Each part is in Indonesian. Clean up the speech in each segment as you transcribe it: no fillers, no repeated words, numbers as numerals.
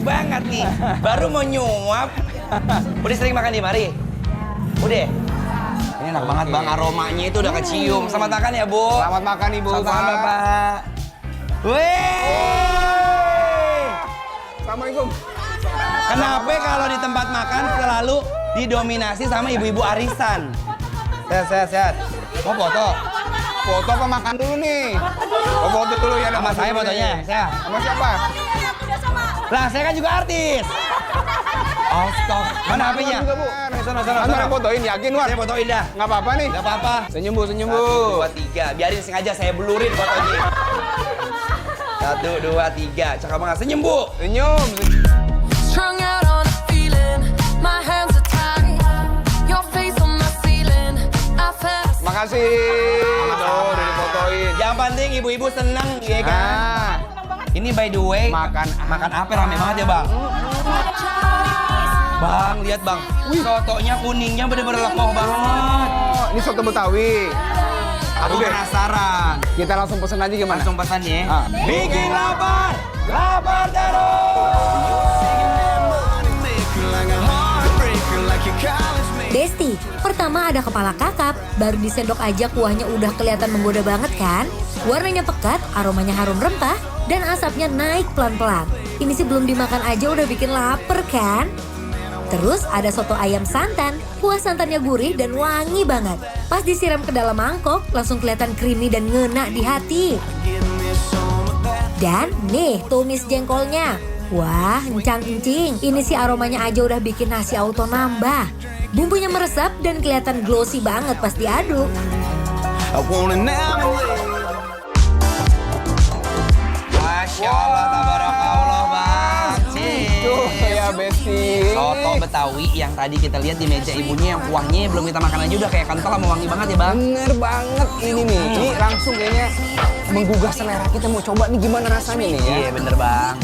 banget nih. Baru mau nyuap. Udah sering makan di mari? Udah? Ini enak banget bang, aromanya itu udah kecium. Selamat makan ya Bu. Selamat makan Ibu. Selamat makan Bapak. Wih! Assalamualaikum. Kenapa kalau di tempat makan selalu didominasi sama ibu-ibu arisan? Sehat. Mau foto? Foto apa makan dulu nih? Oh, foto dulu ya. Sama saya fotonya, saya. Sama siapa? Lah, saya kan juga artis. Astaga. Mana HP-nya? juga, Bu. Sana. Fotoin, yakin, Wan? Saya fotoin dah. Nggak apa-apa nih. Nggak apa-apa. Senyum, Bu, senyum, 1, Bu. 2, 3. Biarin sengaja saya blurin fotonya. 1, 2, 3. Cakep banget. Senyum, Bu. Senyum. Strung out on a feeling, my hands are tied. Your face on my ceiling, I fell. Makasih. Tuh, udah difotoin. Yang penting ibu-ibu seneng, ya kan? Ah, Ini by the way, makan apa rame banget ya, Bang? Bang, lihat Bang. Sotonya kuningnya bener-bener lekoh banget. ini soto Betawi. Aku Oke. penasaran. Kita langsung pesen aja gimana? Langsung pesan ya. Ah. Bikin lapar. Lapar terus. Besti, pertama ada kepala kakap, baru disendok aja kuahnya udah kelihatan menggoda banget kan? Warnanya pekat, aromanya harum rempah, dan asapnya naik pelan-pelan. Ini sih belum dimakan aja udah bikin lapar kan? Terus ada soto ayam santan, kuah santannya gurih dan wangi banget. Pas disiram ke dalam mangkok, langsung kelihatan creamy dan ngena di hati. Dan nih tumis jengkolnya. Wah, encang-encing. Ini sih aromanya aja udah bikin nasi auto nambah. Bumbunya meresap dan kelihatan glossy banget pas diaduk. Masya Allah, tabarakallah Bang. Tuh ya, Besti. Soto Betawi yang tadi kita lihat di meja ibunya yang kuahnya belum kita makan aja udah kayak kental sama wangi banget ya Bang. Bener banget ini nih. Ini langsung kayaknya menggugah selera kita. Mau coba nih gimana rasanya nih ya. Iya bener Bang.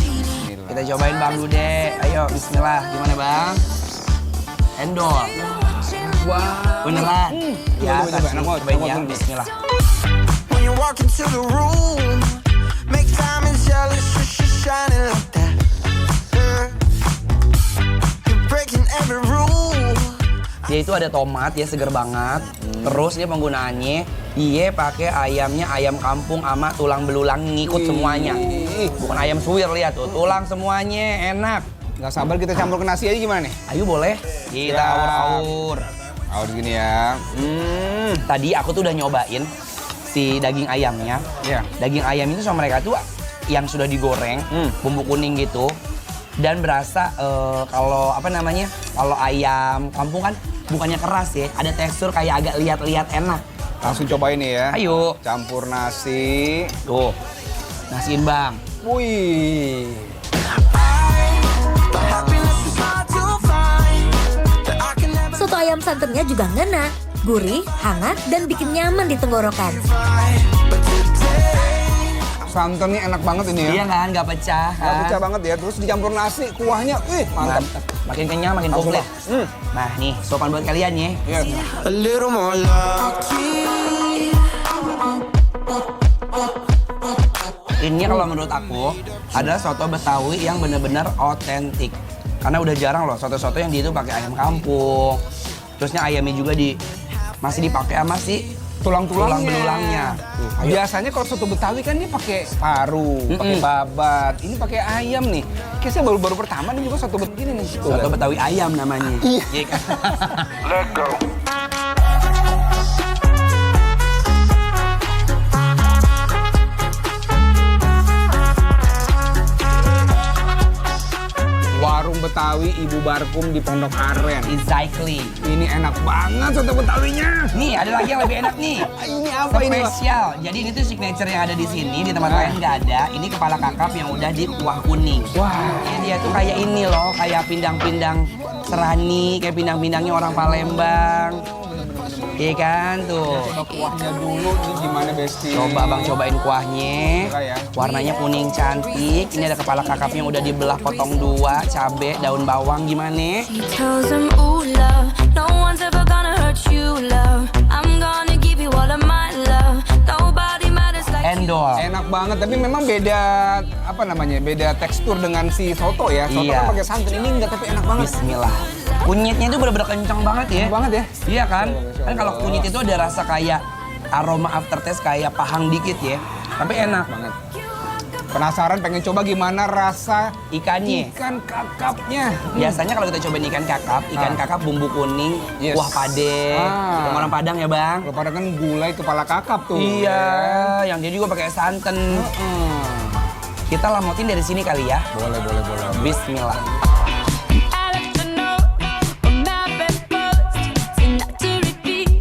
Kita cobain Bang Dude. Ayo bismillah. Gimana Bang? Endol. Wah. Beneran. Ya, Coba, enak banget. cobain Enak ya. banget. Bismillah. When you walk into the room, make diamonds jealous, you're shining like that. You're breaking every rule. Dia itu ada tomat ya seger banget. Terus dia penggunaannya dia pakai ayamnya ayam kampung sama tulang belulang ngikut semuanya. Bukan ayam suwir lihat tuh, tulang semuanya enak. Nggak sabar kita campur ke nasi aja gimana nih? Ayo boleh. Kita Siap. aur-aur. Aur gini ya. Tadi aku tuh udah nyobain si daging ayamnya. Iya. Daging ayam itu sama mereka tuh yang sudah digoreng, bumbu kuning gitu. Dan berasa kalau apa namanya? Kalau ayam kampung kan bukannya keras ya, ada tekstur kayak agak liat-liat enak. Langsung cobain nih ya. Ayo. Campur nasi. Tuh. Nasiin Bang. Wih. The happiness is hard to find, that I can never Soto ayam santannya juga ngena, gurih, hangat, dan bikin nyaman di tenggorokan. find. But today, Santannya enak banget ini ya. Iya kan, nggak pecah Nggak kan? pecah banget ya. Terus dicampur nasi, kuahnya, wih mantap. Mantap. Makin kenyang, makin Langsung komplit. lah. Nah nih, sopan buat kalian ya. Iya. a little more love. Ini kalau menurut aku adalah soto Betawi yang benar-benar otentik. Karena udah jarang loh soto-soto yang di itu pakai ayam kampung. Terusnya ayamnya juga masih dipakai sama si Tulang-tulangnya. belulangnya. Tuh, ayo. Biasanya kalau soto Betawi kan ini pakai paru, pakai babat. Ini pakai ayam nih. Kayaknya baru-baru pertama nih juga soto begini nih. Tuh, Soto kan? Betawi ayam namanya. Iya. kan? Let go. Warung Betawi Ibu Barkum di Pondok Aren. Exactly. Ini enak banget soto Betawinya. Nih, ada lagi yang lebih enak nih. Ini apa ini, Pak? Spesial. Jadi ini tuh signature yang ada di sini, di tempat lain nggak ada. Ini kepala kakap yang udah di kuah kuning. Wah. Ini dia tuh kayak ini loh, kayak pindang-pindang serani, kayak pindang-pindangnya orang Palembang. Iya kan tuh. Coba kuahnya dulu nih gimana Besti? Coba Bang cobain kuahnya. Buka ya. Warnanya kuning cantik. Ini ada kepala kakapnya yang udah dibelah potong dua, cabe, daun bawang gimana? Tells them, ooh, love, no one's ever gonna hurt you, love. I'm gonna give you all of my love. Nobody matters like you. endol. Enak banget, tapi memang beda apa namanya? Beda tekstur dengan si soto ya. Soto Iya. kan pakai santan, ini enggak, tapi enak banget. Bismillah. Kunyitnya itu bener-bener kencang banget ya. Enak banget ya. Iya kan? Masya Kan kalau Allah. kunyit itu ada rasa kayak aroma aftertaste kayak pahang dikit ya. Tapi enak. Banget. Penasaran pengen coba gimana rasa Ikannya. ikan kakapnya. Biasanya kalau kita cobain ikan kakap bumbu kuning, Yes. kuah pade, Ah. orang Padang ya bang. Kalau pada kan gulai kepala kakap tuh. Iya, yang dia juga pakai santan. Heeh. Kita lamotin dari sini kali ya. Boleh. Bismillah. I let you know I'm not bad first, not to repeat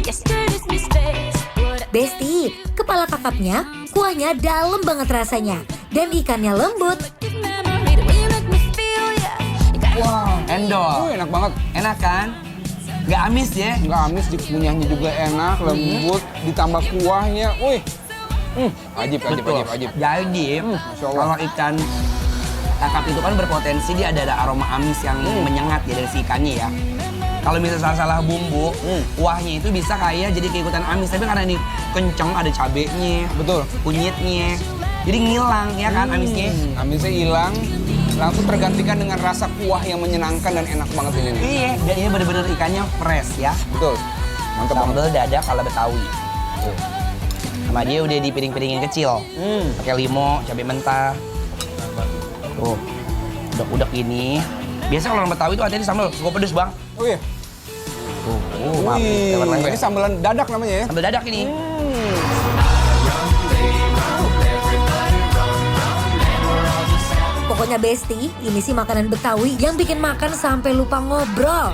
yesterday's mistakes. What Besti, kepala kakapnya, kuahnya dalam banget rasanya. Dan ikannya lembut. memory the way you make me feel, yeah. You got Wah. Endol. Enak banget. Enak kan? Nggak amis ya? Nggak amis, dikunyahnya juga enak, lembut, ditambah kuahnya. Wih. Ajib. Jadi, Masya Allah. kalau ikan kakap itu kan berpotensi dia ada aroma amis yang menyengat ya dari si ikannya ya. Kalau misalnya salah bumbu, kuahnya itu bisa kayak jadi keikutan amis. Tapi karena ini kenceng, ada cabenya, Betul. kunyitnya. Jadi ngilang ya kan amisnya. Amisnya hilang, langsung tergantikan dengan rasa kuah yang menyenangkan dan enak banget ini nih. Iya, dan ini bener-bener ikannya fresh ya. Betul. Mantap banget. Sambal dadak ala Betawi. Tuh. Sama dia udah dipiring-piringin kecil. Pakai limo, cabai mentah. Tuh, udek-udek ini. Biasa kalau orang Betawi itu hati-hati sambal, cukup pedes bang. Oh iya. Maaf, lewat-lewat. Ini sambalan dadak namanya ya. Sambal dadak ini. Pokoknya Besti, ini sih makanan Betawi yang bikin makan sampai lupa ngobrol.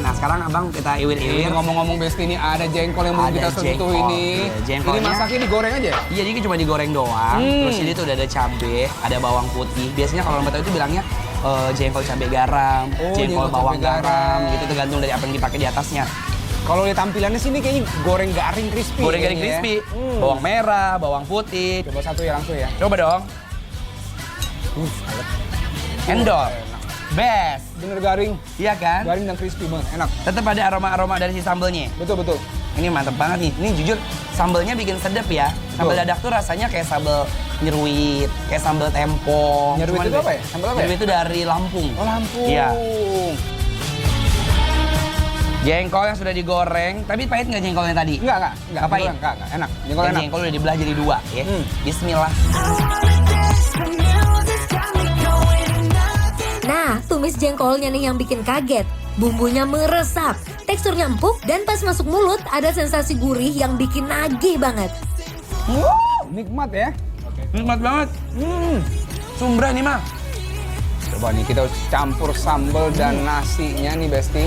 Nah sekarang abang kita Ini iwir-iwir. ngomong-ngomong Besti, ini ada jengkol yang belum Ada kita sentuh jengkol. ini. Iya, jengkolnya. Ini masaknya digoreng aja? Iya, jadi cuma digoreng doang. Terus ini tuh udah ada cabe, ada bawang putih. Biasanya kalau orang Betawi itu bilangnya jengkol cabe garam, Oh, jengkol jengkol bawang cabe garam. garam, gitu tergantung dari apa yang dipakai di atasnya. Kalau lihat tampilannya sini kayaknya goreng garing crispy. Goreng garing kayaknya ya. crispy, bawang merah, bawang putih. Coba satu ya langsung ya. Coba dong. Endol. Best. Bener garing, Iya kan? garing dan crispy banget, enak. Tetap ada aroma-aroma dari si sambelnya. Betul. Ini mantep banget nih. Ini jujur sambelnya bikin sedap ya. Sambal Betul. dadak tuh rasanya kayak sambal nyeruit, kayak sambal tempo. Nyeruit Cuman itu apa ya? Sambal apa ya? Nyeruit itu dari Lampung. Oh Lampung. Iya. Jengkol yang sudah digoreng, tapi pahit nggak jengkolnya tadi? Enggak. Nggak pahit? Enggak, enak. Jengkol Dan enak. jengkol udah dibelah jadi dua ya. Bismillah. Nah, tumis jengkolnya nih yang bikin kaget. Bumbunya meresap, teksturnya empuk, dan pas masuk mulut ada sensasi gurih yang bikin nagih banget. Nikmat ya. Nikmat banget. Sumbrah nih mah. Coba nih kita campur sambal dan nasinya nih Besti.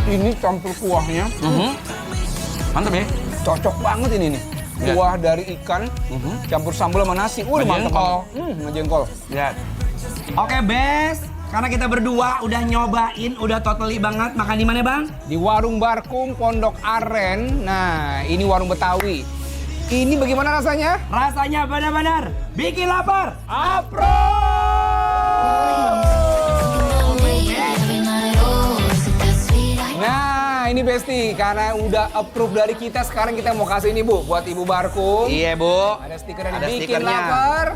Ini campur kuahnya Mantap ya. cocok banget ini nih. Lihat. Kuah dari ikan campur sambal sama nasi. Sama Mantap jengkol. banget. Sama jengkol. Lihat. Oke, Bes. Karena kita berdua udah nyobain, udah totally banget. Makan di mana, Bang? Di Warung Barkum Pondok Aren. Nah, ini warung Betawi. Ini bagaimana rasanya? Rasanya benar-benar bikin lapar. Nah, ini Besti, karena udah approve dari kita, sekarang kita mau kasih ini Bu, buat Ibu Barkum. Iya, Bu. Ada stiker yang Ada bikin stikernya. lapar.